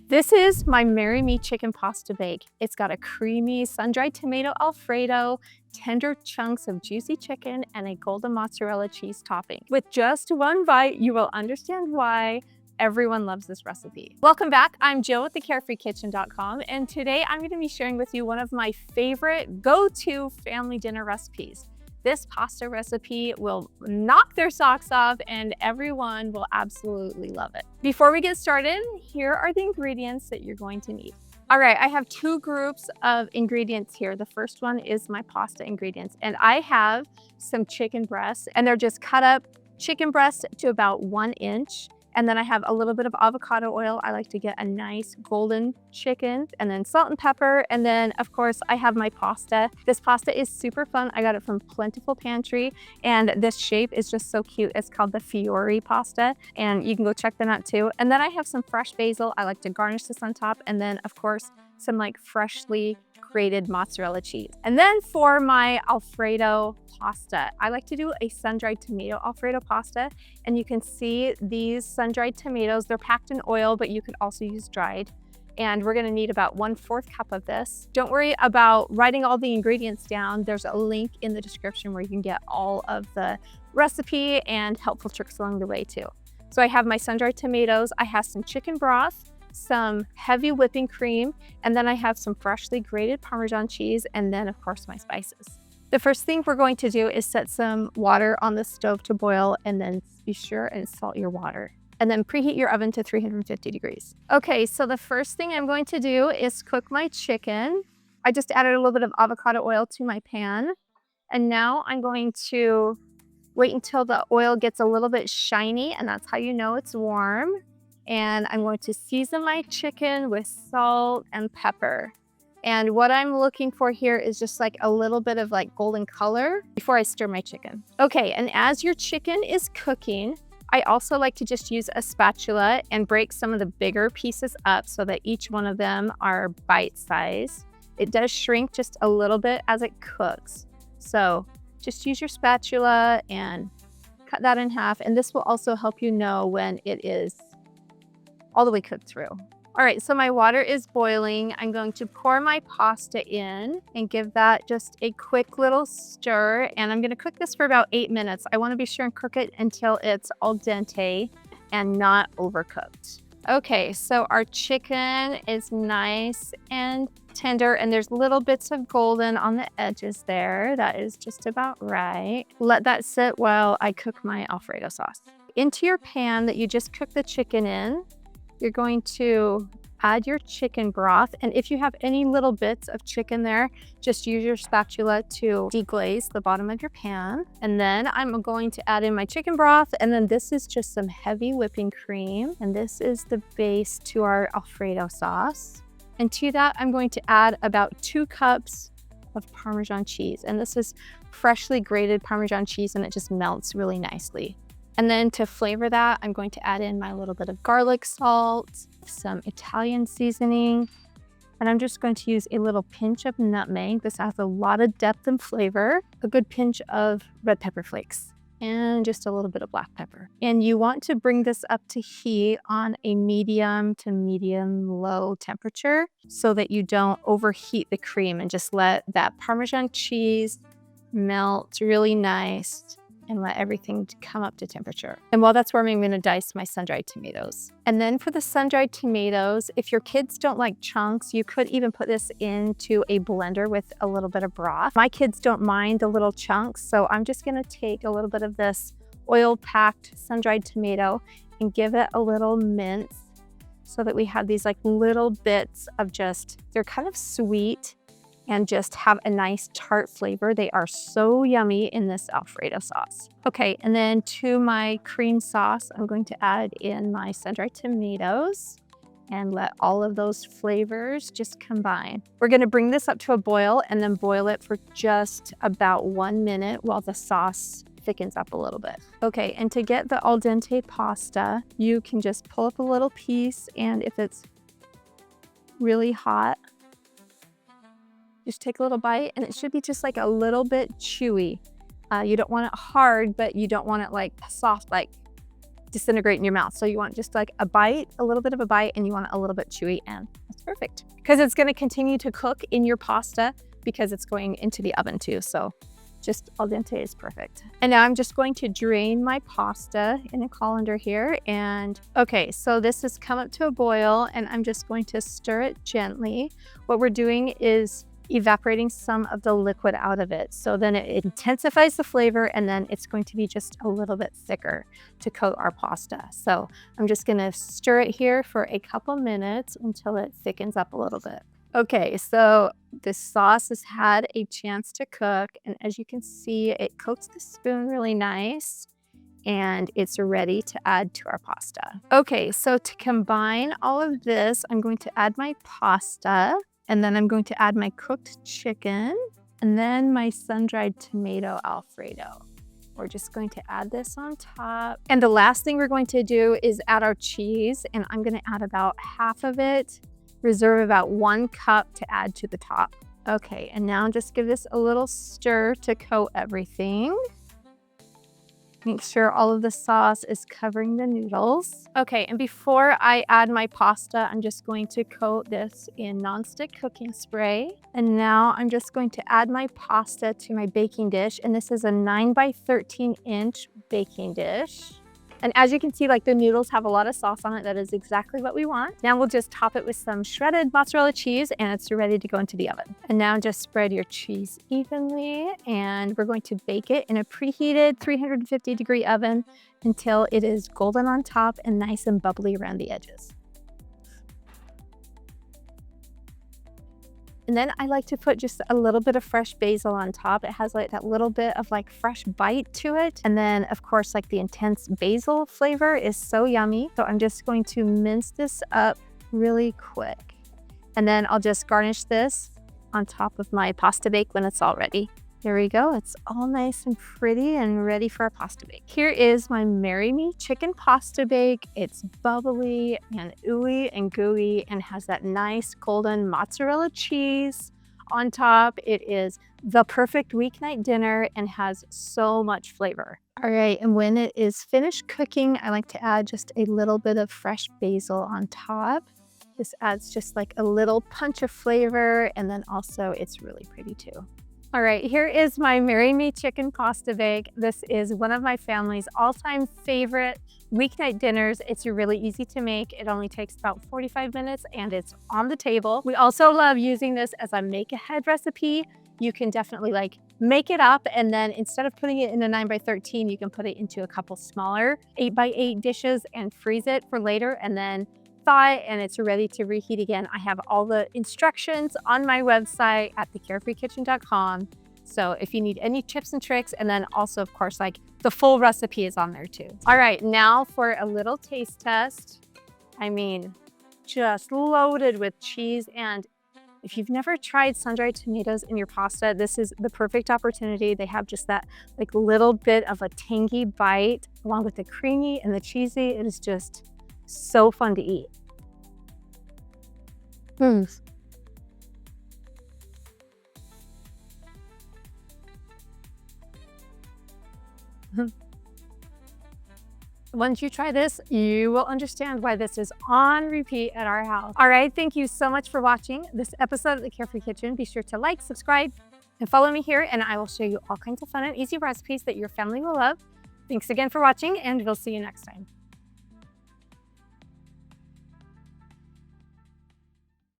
This is my Marry Me chicken pasta bake. It's got a creamy sun-dried tomato Alfredo, tender chunks of juicy chicken, and a golden mozzarella cheese topping. With just one bite, you will understand why everyone loves this recipe. Welcome back. I'm Jill with thecarefreekitchen.com, and today I'm going to be sharing with you one of my favorite go-to family dinner recipes. This pasta recipe will knock their socks off and everyone will absolutely love it. Before we get started, here are the ingredients that you're going to need. All right, I have two groups of ingredients here. The first one is my pasta ingredients, and I have some chicken breasts, and they're just cut up chicken breasts to about 1 inch. And then I have a little bit of avocado oil. I like to get a nice golden chicken, and then salt and pepper. And then of course I have my pasta. This pasta is super fun. I got it from Plentiful Pantry, and this shape is just so cute. It's called the Fiori pasta, and you can go check them out too. And then I have some fresh basil. I like to garnish this on top. And then of course, some like freshly grated mozzarella cheese. And then for my Alfredo pasta, I like to do a sun-dried tomato Alfredo pasta. And you can see these sun-dried tomatoes, they're packed in oil, but you could also use dried. And we're gonna need about 1/4 cup of this. Don't worry about writing all the ingredients down. There's a link in the description where you can get all of the recipe and helpful tricks along the way too. So I have my sun-dried tomatoes, I have some chicken broth, some heavy whipping cream, and then I have some freshly grated Parmesan cheese, and then of course my spices. The first thing we're going to do is set some water on the stove to boil, and then be sure and salt your water. And then preheat your oven to 350 degrees. Okay, so the first thing I'm going to do is cook my chicken. I just added a little bit of avocado oil to my pan. And now I'm going to wait until the oil gets a little bit shiny, and that's how you know it's warm. And I'm going to season my chicken with salt and pepper. And what I'm looking for here is just like a little bit of like golden color before I stir my chicken. Okay, and as your chicken is cooking, I also like to just use a spatula and break some of the bigger pieces up so that each one of them are bite-sized. It does shrink just a little bit as it cooks. So just use your spatula and cut that in half. And this will also help you know when it is all the way cooked through. All right, so my water is boiling. I'm going to pour my pasta in and give that just a quick little stir. And I'm gonna cook this for about 8 minutes. I wanna be sure and cook it until it's al dente and not overcooked. Okay, so our chicken is nice and tender, and there's little bits of golden on the edges there. That is just about right. Let that sit while I cook my Alfredo sauce. Into your pan that you just cooked the chicken in, you're going to add your chicken broth. And if you have any little bits of chicken there, just use your spatula to deglaze the bottom of your pan. And then I'm going to add in my chicken broth. And then this is just some heavy whipping cream. And this is the base to our Alfredo sauce. And to that, I'm going to add about 2 cups of Parmesan cheese. And this is freshly grated Parmesan cheese, and it just melts really nicely. And then to flavor that, I'm going to add in my little bit of garlic salt, some Italian seasoning, and I'm just going to use a little pinch of nutmeg. This has a lot of depth and flavor, a good pinch of red pepper flakes, and just a little bit of black pepper. And you want to bring this up to heat on a medium to medium low temperature so that you don't overheat the cream, and just let that Parmesan cheese melt really nice and let everything come up to temperature. And while that's warming, I'm gonna dice my sun-dried tomatoes. And then for the sun-dried tomatoes, if your kids don't like chunks, you could even put this into a blender with a little bit of broth. My kids don't mind the little chunks, so I'm just gonna take a little bit of this oil-packed sun-dried tomato and give it a little mince so that we have these like little bits of just, they're kind of sweet and just have a nice tart flavor. They are so yummy in this Alfredo sauce. Okay, and then to my cream sauce, I'm going to add in my sun-dried tomatoes and let all of those flavors just combine. We're gonna bring this up to a boil and then boil it for just about 1 minute while the sauce thickens up a little bit. Okay, and to get the al dente pasta, you can just pull up a little piece, and if it's really hot, just take a little bite, and it should be just like a little bit chewy. You don't want it hard, but you don't want it like soft, like disintegrate in your mouth. So you want just like a bite, a little bit of a bite, and you want it a little bit chewy, and that's perfect. Because it's gonna continue to cook in your pasta because it's going into the oven too. So just al dente is perfect. And now I'm just going to drain my pasta in a colander here. And okay, so this has come up to a boil and I'm just going to stir it gently. What we're doing is evaporating some of the liquid out of it. So then it intensifies the flavor, and then it's going to be just a little bit thicker to coat our pasta. So I'm just gonna stir it here for a couple minutes until it thickens up a little bit. Okay, so this sauce has had a chance to cook, and as you can see, it coats the spoon really nice, and it's ready to add to our pasta. Okay, so to combine all of this, I'm going to add my pasta, and then I'm going to add my cooked chicken, and then my sun-dried tomato Alfredo. We're just going to add this on top. And the last thing we're going to do is add our cheese, and I'm gonna add about half of it, reserve about 1 cup to add to the top. Okay, and now just give this a little stir to coat everything. Make sure all of the sauce is covering the noodles. Okay, and before I add my pasta, I'm just going to coat this in nonstick cooking spray. And now I'm just going to add my pasta to my baking dish. And this is a 9 by 13 inch baking dish. And as you can see, like the noodles have a lot of sauce on it. That is exactly what we want. Now we'll just top it with some shredded mozzarella cheese, and it's ready to go into the oven. And now just spread your cheese evenly, and we're going to bake it in a preheated 350-degree oven until it is golden on top and nice and bubbly around the edges. And then I like to put just a little bit of fresh basil on top. It has like that little bit of like fresh bite to it. And then of course, like the intense basil flavor is so yummy. So I'm just going to mince this up really quick. And then I'll just garnish this on top of my pasta bake when it's all ready. There we go. It's all nice and pretty and ready for our pasta bake. Here is my Marry Me chicken pasta bake. It's bubbly and ooey and gooey and has that nice golden mozzarella cheese on top. It is the perfect weeknight dinner and has so much flavor. All right, and when it is finished cooking, I like to add just a little bit of fresh basil on top. This adds just like a little punch of flavor, and then also it's really pretty too. All right, here is my Marry Me chicken pasta bake. This is one of my family's all-time favorite weeknight dinners. It's really easy to make. It only takes about 45 minutes and it's on the table. We also love using this as a make-ahead recipe. You can definitely like make it up, and then instead of putting it in a 9 by 13, you can put it into a couple smaller 8 by 8 dishes and freeze it for later, and then thaw it, and it's ready to reheat again. I have all the instructions on my website at thecarefreekitchen.com. So if you need any tips and tricks, and then also of course, like the full recipe is on there too. All right, now for a little taste test. I mean, just loaded with cheese. And if you've never tried sun-dried tomatoes in your pasta, this is the perfect opportunity. They have just that like little bit of a tangy bite along with the creamy and the cheesy. It is just so fun to eat. Once you try this, you will understand why this is on repeat at our house. All right, thank you so much for watching this episode of The Carefree Kitchen. Be sure to like, subscribe, and follow me here, and I will show you all kinds of fun and easy recipes that your family will love. Thanks again for watching, and we'll see you next time.